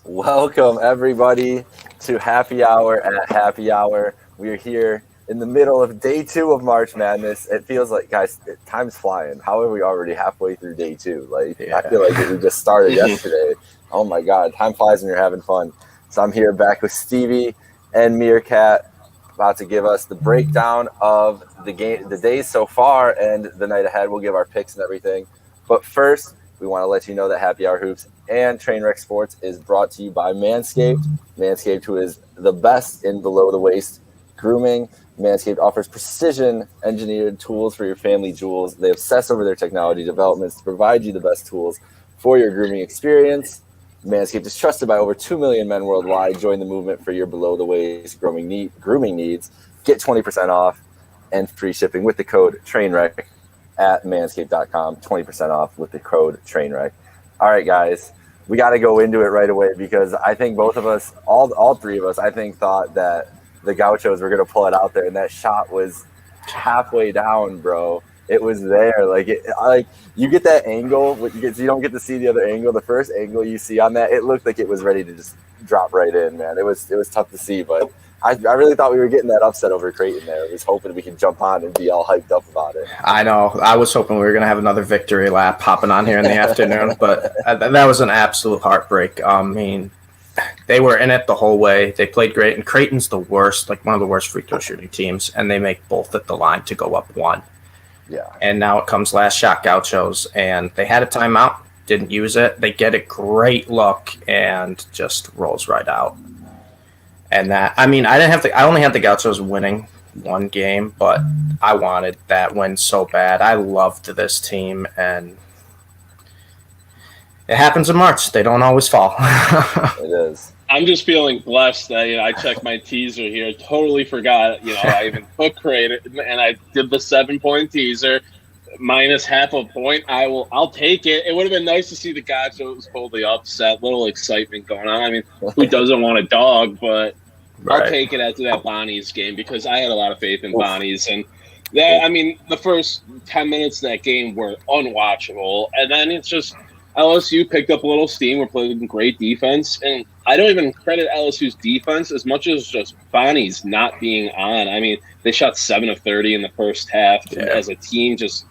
Welcome, everybody, to Happy Hour at Happy Hour. We are here in the middle of day 2 of March Madness. It feels like, guys, time's flying. How are we already halfway through day 2? I feel like we just started yesterday. Oh my God, time flies when you're having fun. So I'm here back with Stevie and Meerkat, about to give us the breakdown of the game, the days so far, and the night ahead. We'll give our picks and everything. But first, we want to let you know that Happy Hour Hoops and Trainwreck Sports is brought to you by Manscaped. Manscaped, who is the best in below-the-waist grooming. Manscaped offers precision-engineered tools for your family jewels. They obsess over their technology developments to provide you the best tools for your grooming experience. Manscaped is trusted by over 2 million men worldwide. Join the movement for your below-the-waist grooming needs. Get 20% off and free shipping with the code TRAINWRECK at manscaped.com. 20% off with the code TRAINWRECK. All right, guys, we got to go into it right away because I think both of us, all three of us, I think thought that the Gauchos were going to pull it out there, and that shot was halfway down, bro. It was there. Like you get that angle, you don't get to see the other angle. The first angle you see on that, it looked like it was ready to just drop right in, man. It was tough to see, but I really thought we were getting that upset over Creighton there. I was hoping we could jump on and be all hyped up about it. I know. I was hoping we were going to have another victory lap popping on here in the afternoon, but that was an absolute heartbreak. I mean, they were in it the whole way. They played great, and Creighton's the worst, like one of the worst free throw shooting teams, and they make both at the line to go up 1. Yeah. And now it comes last shot Gauchos, and they had a timeout, didn't use it. They get a great look and just rolls right out. And that, I mean, I only had the Gauchos winning 1 game, but I wanted that win so bad. I loved this team, and it happens in March. They don't always fall. It is. I'm just feeling blessed that I checked my teaser here. Totally forgot. I even put created, and I did the 7-point teaser minus half a point. I'll take it. It would have been nice to see the Gauchos pull the upset. Little excitement going on. I mean, who doesn't want a dog? But Right. I'll take it after that Bonnie's game because I had a lot of faith in Bonnie's, and that the first 10 minutes of that game were unwatchable, and then it's just LSU picked up a little steam. We're playing great defense, and I don't even credit LSU's defense as much as just Bonnie's not being on. I mean, they shot 7 of 30 in the first half. Yeah. As a team, just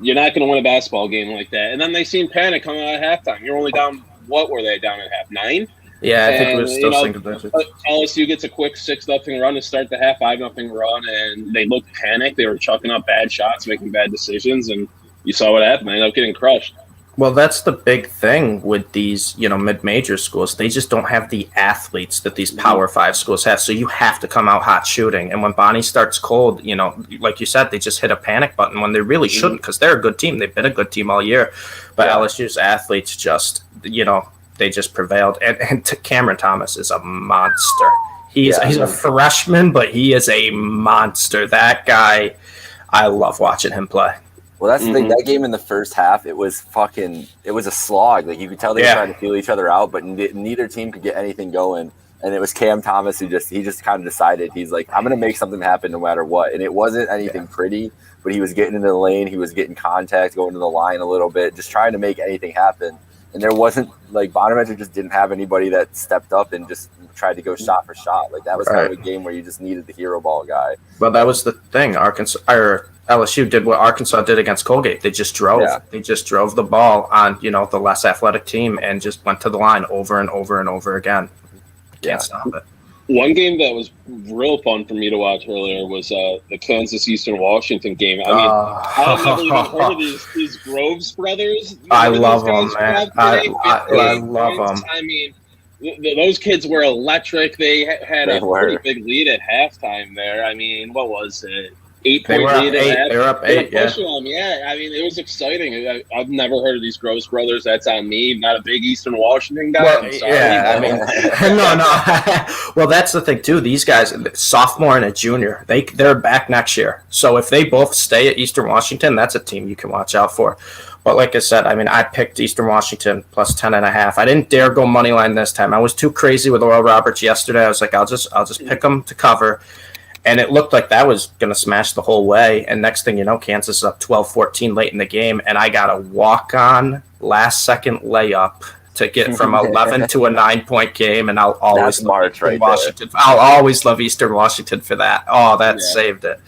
you're not going to win a basketball game like that. And then they seemed panic coming out at halftime. You're only down. What were they down at half? 9? Yeah, I think it was still single digits. LSU gets a quick 6-0 run to start the half, 5-0 run, and they looked panicked. They were chucking up bad shots, making bad decisions, and you saw what happened. They ended up getting crushed. Well, that's the big thing with these, mid-major schools. They just don't have the athletes that these Power 5 schools have. So you have to come out hot shooting. And when Bonnie starts cold, like you said, they just hit a panic button when they really shouldn't because they're a good team. They've been a good team all year. But LSU's athletes just, they just prevailed. And Cameron Thomas is a monster. He's a freshman, but he is a monster. That guy, I love watching him play. Well, that's the thing. That game in the first half, it was a slog. Like, you could tell they were trying to feel each other out, but neither team could get anything going. And it was Cam Thomas who just kind of decided, he's like, I'm going to make something happen no matter what. And it wasn't anything pretty, but he was getting into the lane. He was getting contact, going to the line a little bit, just trying to make anything happen. And there wasn't, like, Bonaventure just didn't have anybody that stepped up and just tried to go shot for shot. Like, that was kind of a game where you just needed the hero ball guy. Well, that was the thing. LSU did what Arkansas did against Colgate. They just drove. Yeah. They just drove the ball on, the less athletic team and just went to the line over and over and over again. Can't stop it. One game that was real fun for me to watch earlier was the Kansas Eastern Washington game. I mean, I've never even heard of these Groves brothers. I love them, man. I love them. I mean, those kids were electric. They had a pretty big lead at halftime there. I mean, what was it? 8-point lead. They were up 8, yeah. Yeah, I mean, it was exciting. I've never heard of these Groves brothers. That's on me. Not a big Eastern Washington guy. Well, I'm sorry. Yeah, I mean, no. Well, that's the thing, too. These guys, sophomore and a junior, they're back next year. So if they both stay at Eastern Washington, that's a team you can watch out for. But like I said, I mean, I picked Eastern Washington plus 10.5. I didn't dare go money line this time. I was too crazy with Oral Roberts yesterday. I was like, I'll just pick them to cover. And it looked like that was going to smash the whole way. And next thing you know, Kansas is up 12-14 late in the game. And I got a walk-on last-second layup to get from 11 to a 9-point game, and I'll always That's March right Washington. I'll always love Eastern Washington for that. Oh, that saved it.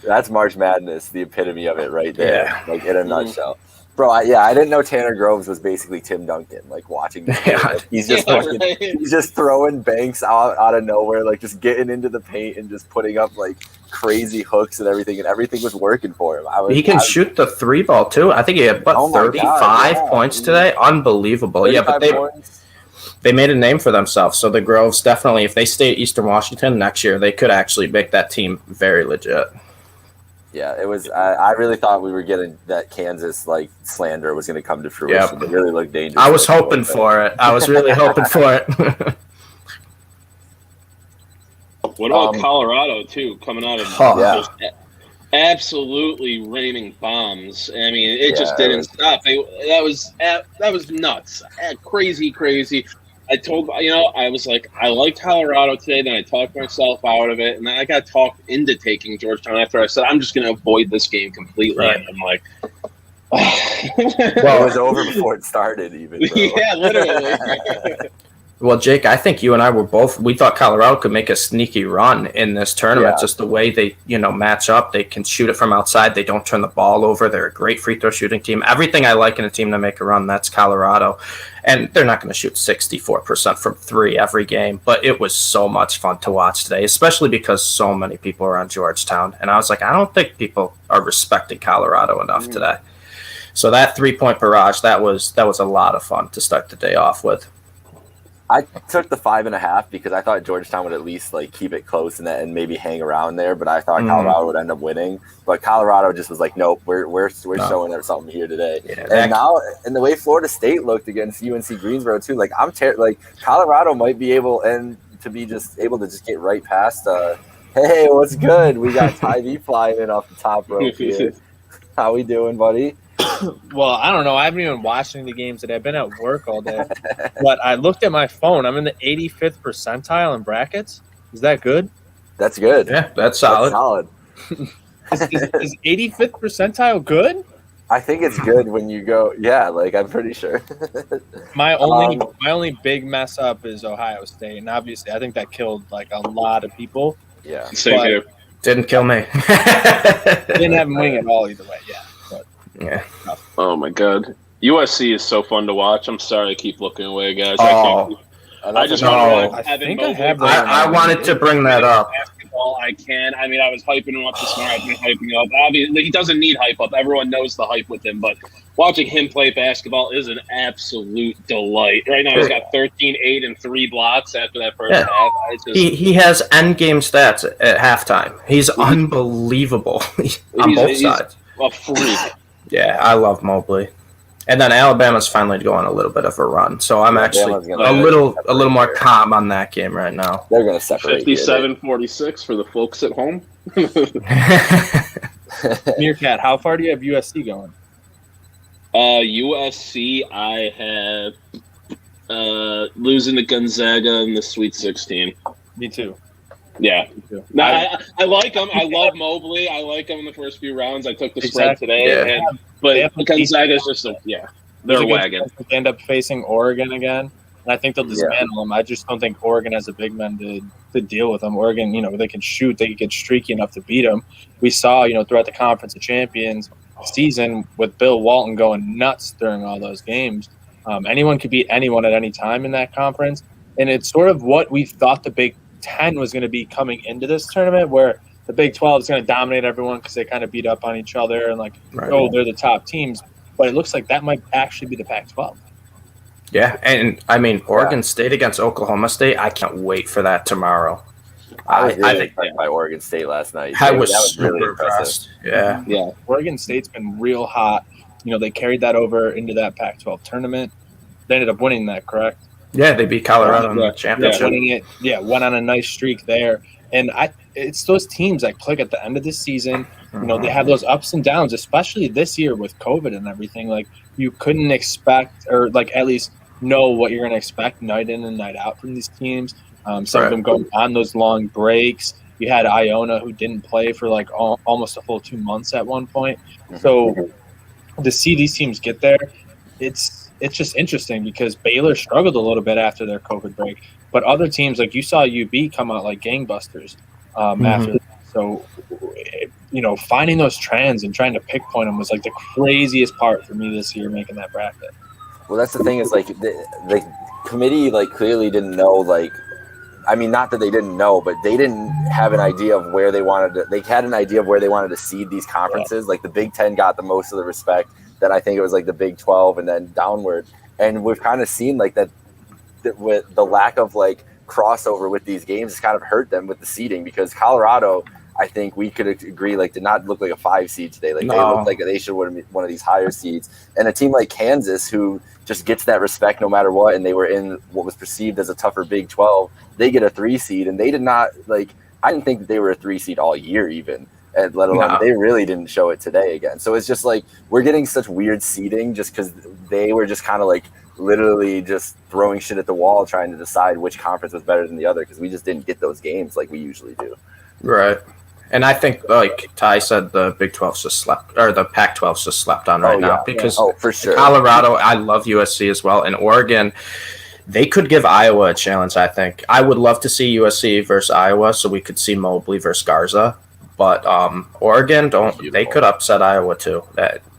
That's March Madness, the epitome of it right there, Yeah. like in a nutshell. Bro, I didn't know Tanner Groves was basically Tim Duncan, like watching this game. Like, he's just throwing banks out of nowhere, like just getting into the paint and just putting up like crazy hooks and everything was working for him. He can shoot the 3-ball too. I think he had 35 points today. Unbelievable. Yeah, but they made a name for themselves. So the Groves definitely, if they stay at Eastern Washington next year, they could actually make that team very legit. Yeah, it was. I really thought we were getting that Kansas like slander was going to come to fruition. It really looked dangerous. I was hoping for it. I was really hoping for it. What about Colorado too, coming out of just absolutely raining bombs? I mean, it just didn't stop. That was nuts, crazy. I was like, I like Colorado today. Then I talked myself out of it, and then I got talked into taking Georgetown after I said I'm just going to avoid this game completely. Right. And I'm like, well, it was over before it started, even. Bro. Yeah, literally. Well, Jake, I think you and I we thought Colorado could make a sneaky run in this tournament. Yeah. Just the way they, match up. They can shoot it from outside. They don't turn the ball over. They're a great free throw shooting team. Everything I like in a team to make a run, that's Colorado. And they're not going to shoot 64% from 3 every game. But it was so much fun to watch today, especially because so many people are on Georgetown. And I was like, I don't think people are respecting Colorado enough today. So that 3-point barrage, that was a lot of fun to start the day off with. I took the 5.5 because I thought Georgetown would at least like keep it close and maybe hang around there, but I thought Colorado would end up winning. But Colorado just was like, nope, we're showing them something here today. Yeah, and now, and the way Florida State looked against UNC Greensboro too, like Colorado might be able to get right past. Hey, what's good? We got Ty V flying in off the top rope here. How we doing, buddy? Well, I don't know. I haven't even watched any of the games today. I've been at work all day. But I looked at my phone. I'm in the 85th percentile in brackets. Is that good? That's good. Yeah, that's solid. Is 85th percentile good? I think it's good when you go. Yeah, I'm pretty sure. My only big mess up is Ohio State, and obviously I think that killed a lot of people. Yeah, same here. Didn't kill me. Didn't have him wing at all either way. Yeah. Yeah. Oh my God, USC is so fun to watch. I'm sorry, I keep looking away, guys. Oh. I just wanted to bring that up. Basketball, I can. I mean, I was hyping him up this morning. I've been hyping up. Obviously, he doesn't need hype up. Everyone knows the hype with him, but watching him play basketball is an absolute delight. Right now, he's got 13, 8, and 3 blocks after that first half. He has endgame stats at halftime. He's unbelievable on both sides. A freak. Yeah, I love Mobley. And then Alabama's finally going a little bit of a run. So I'm actually a little more calm on that game right now. They're going to separate. 57-46 for the folks at home. Meerkat, how far do you have USC going? USC, I have losing to Gonzaga in the Sweet 16. Me too. Yeah. No, I like him. I love Mobley. I like him in the first few rounds. I took the spread today. Yeah. But Gonzaga's just they're a wagon. They end up facing Oregon again, and I think they'll dismantle them. I just don't think Oregon has a big man to deal with them. Oregon, they can shoot. They can get streaky enough to beat them. We saw, throughout the Conference of Champions season with Bill Walton going nuts during all those games. Anyone could beat anyone at any time in that conference, and it's sort of what we thought the Big 10 was going to be coming into this tournament, where the Big 12 is going to dominate everyone because they kind of beat up on each other and they're the top teams. But it looks like that might actually be the Pac-12. Yeah, and I mean Oregon State against Oklahoma State. I can't wait for that tomorrow. I was really impressed by Oregon State last night. I was really impressed. Yeah. Oregon State's been real hot. They carried that over into that Pac-12 tournament. They ended up winning that, correct? Yeah, they beat Colorado in the championship. Winning it, went on a nice streak there. And it's those teams that click at the end of the season. They have those ups and downs, especially this year with COVID and everything. You couldn't expect, or at least know what you're going to expect night in and night out from these teams. Some of them going on those long breaks. You had Iona, who didn't play for almost a full 2 months at one point. So to see these teams get there, it's it's just interesting because Baylor struggled a little bit after their COVID break, but other teams, like you saw UB come out like gangbusters after that. So, finding those trends and trying to pinpoint them was like the craziest part for me this year making that bracket. Well, that's the thing is, like, the committee, like, clearly didn't know, like, I mean, not that they didn't know, but they didn't have an idea of where they wanted to – they had an idea of where they wanted to seed these conferences. Yeah. Like, the Big Ten got the most of the respect. Then I think it was, like, the Big 12 and then downward. And we've kind of seen, like, that with the lack of, like, crossover with these games has kind of hurt them with the seeding because Colorado – I think we could agree, like, did not look like a 5 seed today. Like, They looked like they should have been one of these higher seeds. And a team like Kansas, who just gets that respect no matter what, and they were in what was perceived as a tougher Big 12, they get a 3 seed, and they did not, like, I didn't think that they were a 3 seed all year even, and let alone they really didn't show it today again. So it's just like we're getting such weird seeding just because they were just kind of like literally just throwing shit at the wall trying to decide which conference was better than the other because we just didn't get those games like we usually do. Right. And I think, like Ty said, the Big 12's just slept, or the Pac-12's just slept on right now because for sure. Colorado, I love USC as well, and Oregon, they could give Iowa a challenge, I think. I would love to see USC versus Iowa so we could see Mobley versus Garza, but Oregon, they could upset Iowa too.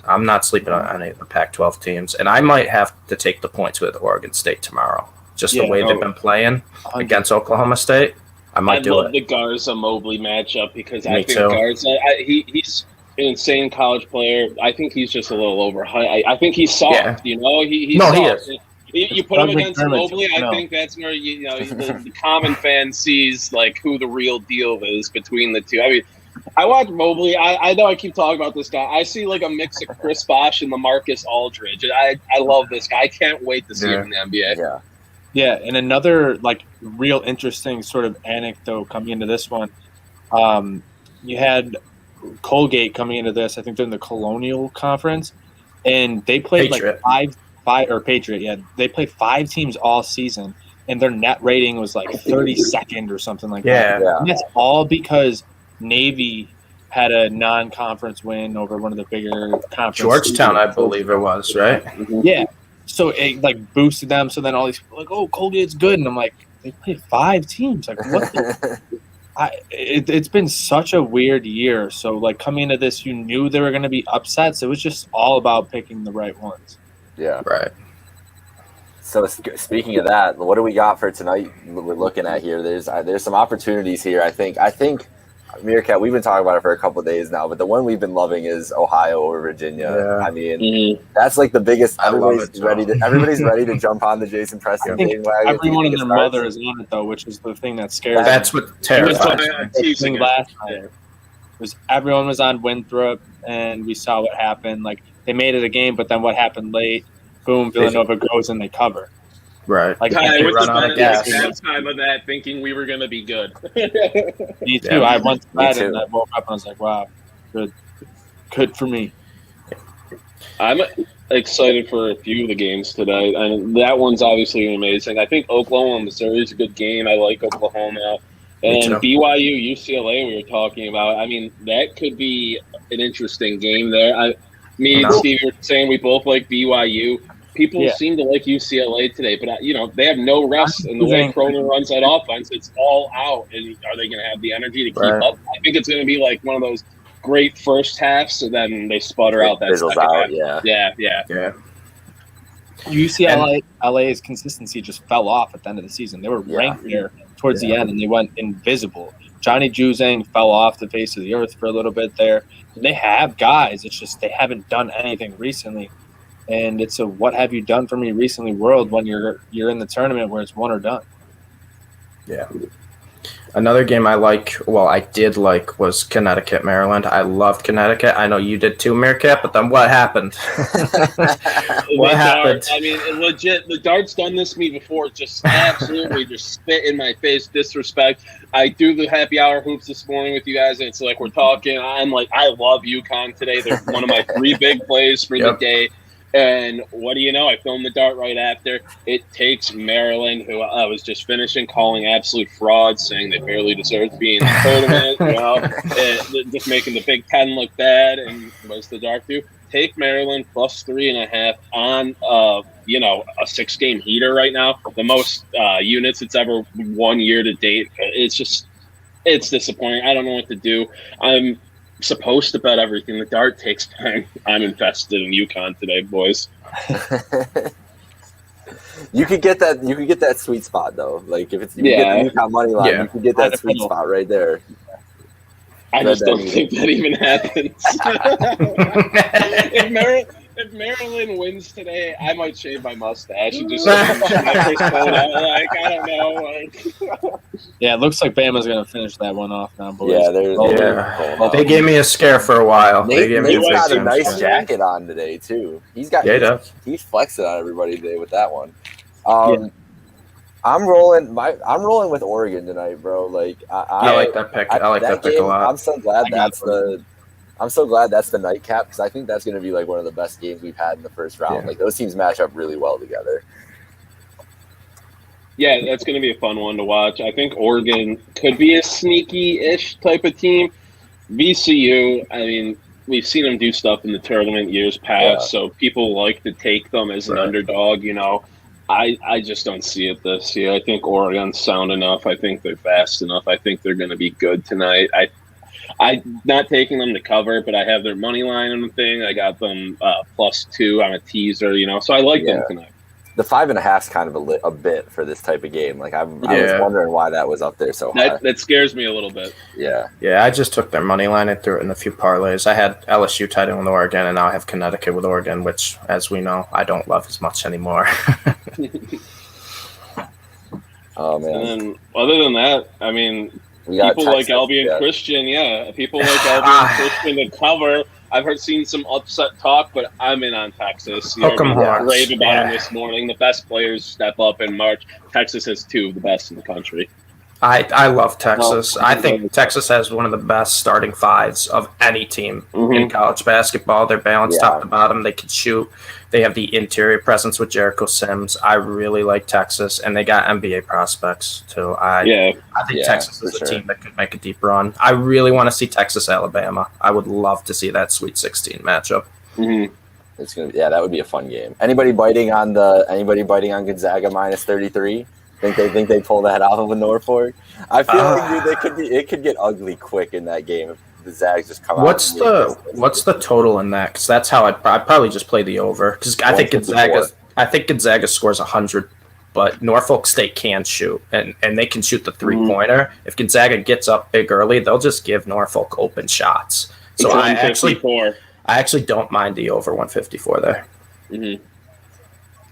I'm not sleeping on any of the Pac-12 teams, and I might have to take the points with Oregon State tomorrow, just the way they've been playing against Oklahoma State. I love the Garza Mobley matchup because I think Garza, he's an insane college player. I think he's just a little overhyped. I think he's soft. He's soft. He is. You put him against Mobley, I think that's where the common fan sees like who the real deal is between the two. I mean, I watch Mobley. I know I keep talking about this guy. I see like a mix of Chris Bosh and LaMarcus Aldridge. I love this guy. I can't wait to see him in the NBA. Yeah. Yeah, and another like real interesting sort of anecdote coming into this one, you had Colgate coming into this. I think they're in the Colonial Conference, and they played Patriot. like Patriot. Yeah, they played 5 teams all season, and their net rating was like 32nd or something like that. Yeah, and that's all because Navy had a non-conference win over one of the bigger conferences. Georgetown, I believe it was, right? Yeah. So it like boosted them. So then all these people were like, oh, Colgate's good. And I'm like, they played 5 teams. Like, what? It's been such a weird year. So like coming into this, you knew there were going to be upsets. It was just all about picking the right ones. Yeah. Right. So speaking of that, what do we got for tonight? We're looking at here. There's some opportunities here. I think Meerkat, we've been talking about it for a couple of days now, but the one we've been loving is Ohio over Virginia. Yeah. I mean, that's like the biggest. Everybody's ready to jump on the Jason Preston bandwagon. Everyone and their mother is on it, though, which is the thing that scares me. That's what terrifies me. Last night was everyone was on Winthrop, and we saw what happened. Like, they made it a game, but then what happened late? Boom, Villanova goes and they cover. Right. Like, I was the time of that thinking we were going to be good. Me too. Yeah, I went to bed and I woke up and I was like, wow, good for me. I'm excited for a few of the games today. And that one's obviously amazing. I think Oklahoma, Missouri is a good game. I like Oklahoma. And BYU, UCLA we were talking about. I mean, that could be an interesting game there. And Steve were saying we both like BYU. People seem to like UCLA today, but they have no rest, and the way Cronin runs that offense, it's all out. And are they going to have the energy to keep up? I think it's going to be like one of those great first halves, and then they sputter out that second half. Yeah. UCLA's consistency just fell off at the end of the season. They were ranked there towards the end, and they went invisible. Johnny Juzang fell off the face of the earth for a little bit there. They have guys. It's just they haven't done anything recently. And it's a what have you done for me recently world when you're in the tournament where it's one or done. Yeah. Another game I did like was Connecticut, Maryland. I loved Connecticut. I know you did too, Meerkat, but then what happened? What happened? I mean, legit, the Dart's done this to me before. Just absolutely just spit in my face, disrespect. I do the happy hour hoops this morning with you guys, and it's like we're talking. I'm like, I love UConn today. They're one of my 3 big plays for the day. And what do you know? I filmed the Dart right after. It takes Maryland, who I was just finishing, calling absolute frauds, saying they barely deserve to be in the tournament, just making the Big Ten look bad. And what's the Dart do? Take Maryland plus 3.5 on a 6-game heater right now, the most units it's ever won year to date. It's disappointing. I don't know what to do. I'm supposed to bet everything. The dart takes time. I'm invested in UConn today, boys. You could get that. You could get that sweet spot though. Like if it's you get the UConn money line, you could get that sweet spot right there. I just don't think that even happens. If Maryland wins today, I might shave my mustache and just like, I don't know. Yeah, it looks like Bama's going to finish that one off now, boys. Yeah, they gave me a scare for a while. Nate's got a nice jacket on today too. He's flexing on everybody today with that one. I'm rolling with Oregon tonight, bro. Like I like that pick. I like that pick a lot. I'm so glad that's the nightcap because I think that's going to be like one of the best games we've had in the first round. Like those teams match up really well together. Yeah, that's going to be a fun one to watch. I think Oregon could be a sneaky-ish type of team. VCU, I mean, we've seen them do stuff in the tournament years past, so people like to take them as an underdog, I just don't see it this year. I think Oregon's sound enough. I think they're fast enough. I think they're going to be good tonight. I'm not taking them to cover, but I have their money line on the thing. I got them +2 on a teaser, so I like them tonight. The 5.5 is kind of a bit for this type of game. Like I was wondering why that was up there so high. That scares me a little bit. Yeah. I just took their money line and threw it in a few parlays. I had LSU tied in with Oregon, and now I have Connecticut with Oregon, which, as we know, I don't love as much anymore. Oh man. And then, other than that, I mean, people like Albion Christian, people like Albion Christian to cover. I've seen some upset talk, but I'm in on Texas. You rave about them this morning. The best players step up in March. Texas has 2 of the best in the country. I love Texas. I think Texas has one of the best starting 5s of any team in college basketball. They're balanced top to bottom. They can shoot. They have the interior presence with Jericho Sims. I really like Texas, and they got NBA prospects too. I think Texas is a team that could make a deep run. I really want to see Texas-Alabama. I would love to see that Sweet 16 matchup. Mm-hmm. It's gonna that would be a fun game. Anybody biting on Gonzaga -33? Think they pull that out of Norfolk? I feel like it could get ugly quick in that game if the Zags just come out. What's the total in that? Because that's how I'd probably just play the over. Because I think Gonzaga scores 100, but Norfolk State can shoot and they can shoot the 3-pointer. If Gonzaga gets up big early, they'll just give Norfolk open shots. So I actually don't mind the over 154 there. Mm-hmm.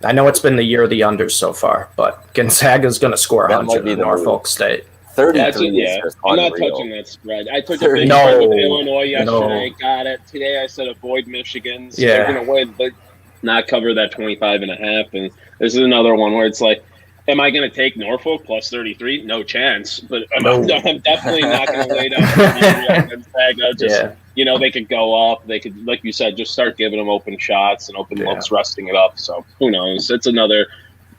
I know it's been the year of the unders so far, but Gonzaga's going to score 100 in Norfolk State. 33 I'm not touching that spread. I took a big spread with Illinois yesterday. Got it. Today I said avoid Michigan's. They're going to win, but not cover that 25.5. And this is another one where it's like, am I going to take Norfolk +33? No chance. But I'm definitely not going to lay down Gonzaga. They could go up. They could, like you said, just start giving them open shots and open looks, resting it up. So who knows? It's another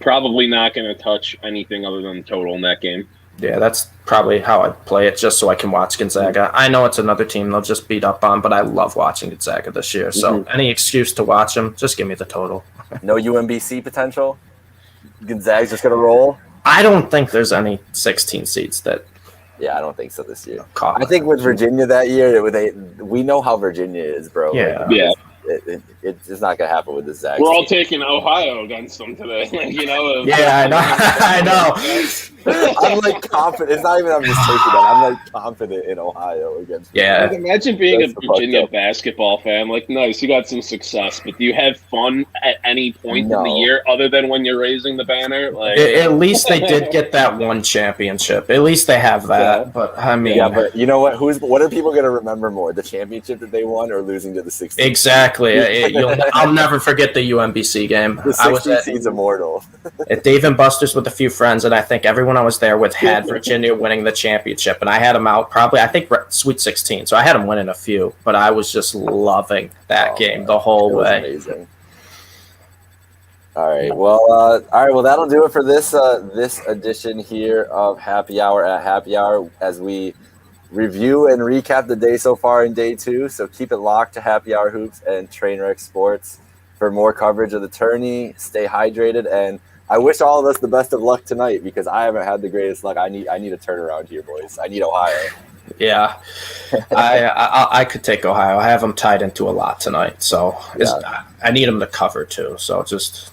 probably not going to touch anything other than total in that game. Yeah, that's probably how I'd play it, just so I can watch Gonzaga. I know it's another team they'll just beat up on, but I love watching Gonzaga this year. So any excuse to watch them, just give me the total. No UMBC potential? Gonzaga's just going to roll? I don't think there's any 16 seeds that... Yeah, I don't think so this year. I think with Virginia that year, we know how Virginia is, bro. Yeah. It's not gonna happen with the Zags. We're all taking Ohio against them today. Yeah, I know. I'm like confident. It's not even I'm just taking that. I'm like confident in Ohio against. Yeah. Like, imagine being a Virginia basketball fan. Like, nice, you got some success, but do you have fun at any point in the year other than when you're raising the banner? Like, at least they did get that one championship. At least they have that. Yeah. But I mean, but you know what? What are people gonna remember more? The championship that they won or losing to the 16? Exactly. I'll never forget the UMBC game. The 16 seed's immortal. At Dave & Buster's with a few friends, and I think everyone I was there with had Virginia winning the championship, and I had them out probably, I think, Sweet 16. So I had them winning a few, but I was just loving that game the whole way. Amazing. All right. Well, that'll do it for this edition here of Happy Hour at Happy Hour as we review and recap the day so far in day 2. So keep it locked to Happy Hour Hoops and Trainwreck Sports. for more coverage of the tourney. Stay hydrated, and I wish all of us the best of luck tonight because I haven't had the greatest luck. I need a turnaround here, boys. I need Ohio. Yeah, I could take Ohio. I have them tied into a lot tonight, so I need them to cover too. So just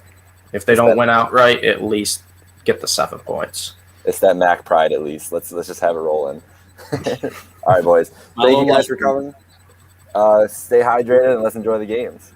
if they don't win outright, at least get the 7 points. It's that Mac pride, at least. Let's just have it rolling. All right, boys. Thank you guys for coming. Stay hydrated and let's enjoy the games.